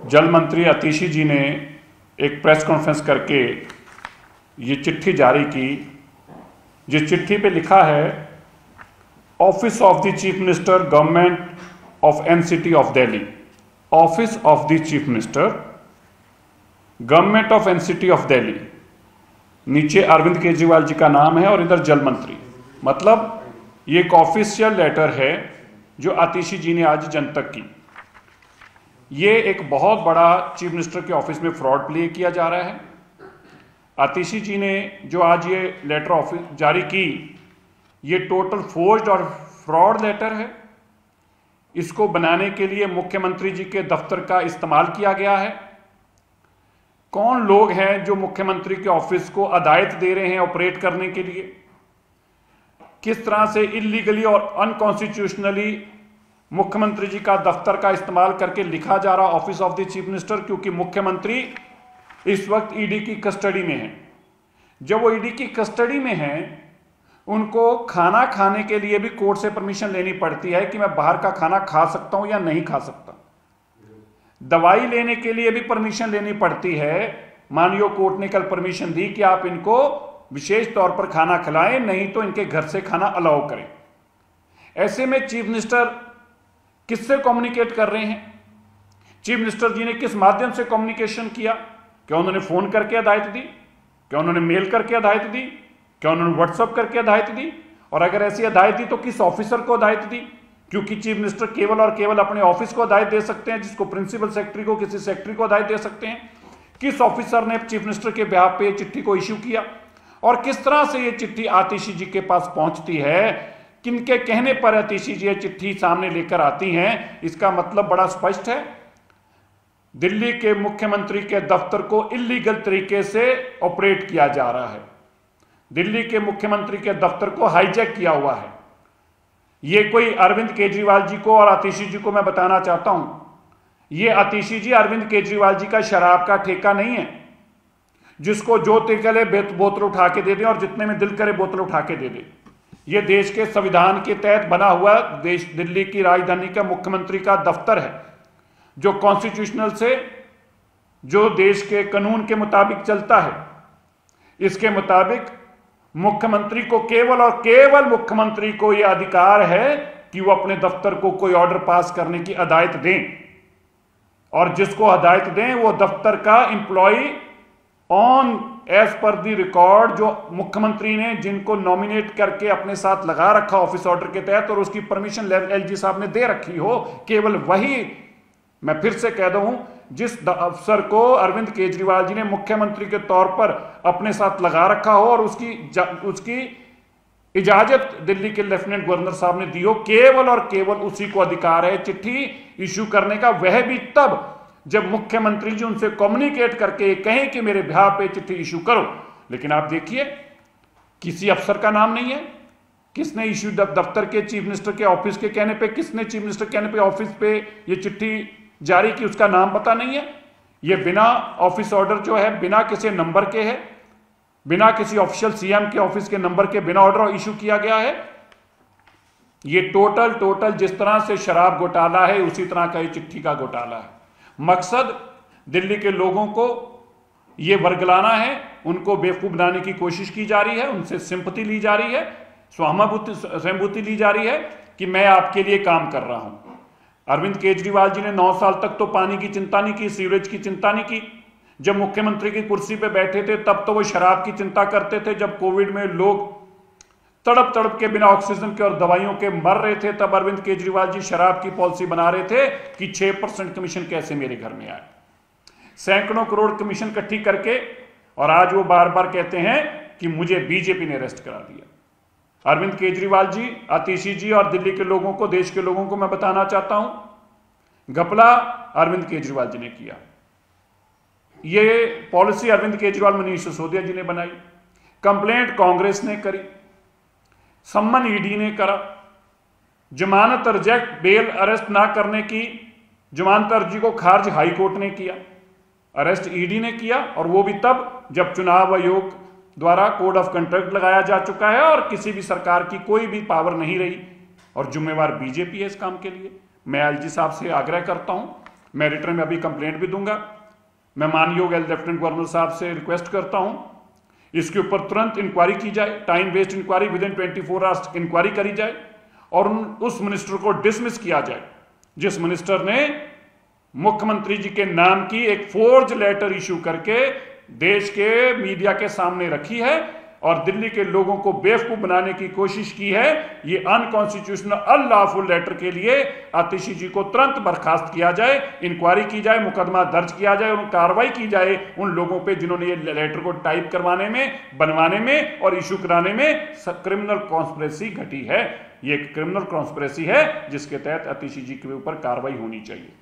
जल मंत्री आतिशी जी ने एक प्रेस कॉन्फ्रेंस करके ये चिट्ठी जारी की, जिस चिट्ठी पे लिखा है office of the chief minister government of NCT of Delhi. Office of the chief minister government of NCT of Delhi, नीचे अरविंद केजरीवाल जी का नाम है और इधर जल मंत्री। मतलब ये एक ऑफिशियल लेटर है जो आतिशी जी ने आज जनतक की। ये एक बहुत बड़ा चीफ मिनिस्टर के ऑफिस में फ्रॉड प्ले किया जा रहा है। आतिशी जी ने जो आज ये लेटर ऑफिस जारी की, ये टोटल फोर्ज्ड और फ्रॉड लेटर है। इसको बनाने के लिए मुख्यमंत्री जी के दफ्तर का इस्तेमाल किया गया है। कौन लोग हैं जो मुख्यमंत्री के ऑफिस को हदायत दे रहे हैं ऑपरेट करने के लिए? किस तरह से इलीगली और अनकॉन्स्टिट्यूशनली मुख्यमंत्री जी का दफ्तर का इस्तेमाल करके लिखा जा रहा office of the chief minister, क्योंकि मुख्यमंत्री इस वक्त ईडी की कस्टडी में है। जब वो ईडी की कस्टडी में है, उनको खाना खाने के लिए भी कोर्ट से परमिशन लेनी पड़ती है कि मैं बाहर का खाना खा सकता हूं या नहीं खा सकता। दवाई लेने के लिए भी परमिशन लेनी पड़ती है। मानियो कोर्ट ने कल परमिशन दी कि आप इनको विशेष तौर पर खाना खिलाएं, नहीं तो इनके घर से खाना अलाउ करें। ऐसे में चीफ मिनिस्टर किससे कम्युनिकेट कर रहे हैं? चीफ मिनिस्टर जी ने किस माध्यम से कम्युनिकेशन किया? क्या उन्होंने फोन करके हदायत दी? क्या उन्होंने मेल करके हदायत दी? क्या उन्होंने व्हाट्सएप करके हदायत दी? और अगर ऐसी हदायत दी तो किस ऑफिसर को हदायत दी? क्योंकि चीफ मिनिस्टर केवल और केवल अपने ऑफिस को हदायत दे सकते हैं, जिसको प्रिंसिपल सेक्रेटरी को, किसी सेक्रेटरी को हदायत दे सकते हैं। किस ऑफिसर ने चीफ मिनिस्टर के बिहाफ पे चिट्ठी को इश्यू किया और किस तरह से ये चिट्ठी आतिशी जी के पास पहुंचती है, किनके कहने पर आतिशी जी ये चिट्ठी सामने लेकर आती हैं? इसका मतलब बड़ा स्पष्ट है। दिल्ली के मुख्यमंत्री के दफ्तर को इलीगल तरीके से ऑपरेट किया जा रहा है। दिल्ली के मुख्यमंत्री के दफ्तर को हाईजैक किया हुआ है। ये कोई अरविंद केजरीवाल जी को और आतिशी जी को मैं बताना चाहता हूं, ये आतिशी जी अरविंद केजरीवाल जी का शराब का ठेका नहीं है, जिसको जो दिल करे बोतल उठा के दे दे और जितने में दिल करे बोतल उठा के दे दे। ये देश के संविधान के तहत बना हुआ देश, दिल्ली की राजधानी का मुख्यमंत्री का दफ्तर है, जो कॉन्स्टिट्यूशनल से, जो देश के कानून के मुताबिक चलता है। इसके मुताबिक मुख्यमंत्री को केवल और केवल मुख्यमंत्री को यह अधिकार है कि वो अपने दफ्तर को कोई ऑर्डर पास करने की हदायत दें, और जिसको हदायत दें वो दफ्तर का employ on as per the record, जो मुख्यमंत्री ने जिनको नॉमिनेट करके अपने साथ लगा रखा ऑफिस ऑर्डर के तहत और उसकी परमिशन एलजी साहब ने दे रखी हो, केवल वही, मैं फिर से कह दूं, जिस अफसर को अरविंद केजरीवाल जी ने मुख्यमंत्री के तौर पर अपने साथ लगा रखा हो और उसकी इजाजत दिल्ली के लेफ्टिनेंट गवर्नर साहब ने दी हो, केवल और केवल उसी को अधिकार है चिट्ठी इश्यू करने का। वह भी तब जब मुख्यमंत्री जी उनसे कम्युनिकेट करके कहें कि मेरे बिहाफ पे चिट्ठी इश्यू करो। लेकिन आप देखिए, किसी अफसर का नाम नहीं है। किसने इश्यू, दफ्तर के चीफ मिनिस्टर के ऑफिस के कहने पे, किसने चीफ मिनिस्टर के कहने पे ऑफिस पे ये चिट्ठी जारी की, उसका नाम पता नहीं है। ये बिना ऑफिस ऑर्डर जो है, बिना किसी नंबर के है, बिना किसी ऑफिशियल सीएम के ऑफिस के नंबर के बिना ऑर्डर इश्यू किया गया है। ये टोटल जिस तरह से शराब घोटाला है, उसी तरह का ये चिट्ठी का घोटाला है। मकसद दिल्ली के लोगों को ये वर्गलाना है, उनको बेवकूफ बनाने की कोशिश की जा रही है, उनसे सिंपैथी ली जा रही है, सहानुभूति ली जा रही है कि मैं आपके लिए काम कर रहा हूं। अरविंद केजरीवाल जी ने 9 साल तक तो पानी की चिंता नहीं की, सीवरेज की चिंता नहीं की। जब मुख्यमंत्री की कुर्सी पे बैठे थे तब तो वो शराब की चिंता करते थे। जब कोविड में लोग तड़प तड़प के बिना ऑक्सीजन के और दवाइयों के मर रहे थे, तब अरविंद केजरीवाल जी शराब की पॉलिसी बना रहे थे कि 6% कमीशन कैसे मेरे घर में आए। सैकड़ों करोड़ कमीशन इकट्ठी करके, और आज वो बार बार कहते हैं कि मुझे बीजेपी ने अरेस्ट करा दिया। अरविंद केजरीवाल जी, आतिशी जी और दिल्ली के लोगों को, देश के लोगों को मैं बताना चाहता हूं, घपला अरविंद केजरीवाल जी ने किया। ये पॉलिसी अरविंद केजरीवाल, मनीष सिसोदिया जी ने बनाई, कंप्लेंट कांग्रेस ने करी, सम्मन ईडी ने करा, जमानत रिजेक्ट, बेल अरेस्ट ना करने की जमानत अर्जी को खारिज हाई कोर्ट ने किया, अरेस्ट ईडी ने किया, और वो भी तब जब चुनाव आयोग द्वारा कोड ऑफ कंडक्ट लगाया जा चुका है और किसी भी सरकार की कोई भी पावर नहीं रही, और जिम्मेवार बीजेपी है इस काम के लिए। मैं एलजी साहब से आग्रह करता हूं मैं रिटर्न में अभी कंप्लेंट भी दूंगा। मैं मानयोग लेफ्टिनेंट गवर्नर साहब से रिक्वेस्ट करता हूं इसके ऊपर तुरंत इंक्वायरी की जाए, time based inquiry, within 24 hours inquiry करी जाए और उस मिनिस्टर को डिसमिस किया जाए जिस मिनिस्टर ने मुख्यमंत्री जी के नाम की एक फोर्ज लेटर इशू करके देश के मीडिया के सामने रखी है और दिल्ली के लोगों को बेवकूफ बनाने की कोशिश की है। ये अनकॉन्स्टिट्यूशनल अनलॉफुल लेटर के लिए आतिशी जी को तुरंत बर्खास्त किया जाए, इंक्वायरी की जाए, मुकदमा दर्ज किया जाए और कार्रवाई की जाए उन लोगों पे जिन्होंने ये लेटर को टाइप करवाने में, बनवाने में और इशू कराने में क्रिमिनल कॉन्स्पिरेसी घटी है। ये एक क्रिमिनल कॉन्स्पिरेसी है जिसके तहत आतिशी जी के ऊपर कार्रवाई होनी चाहिए।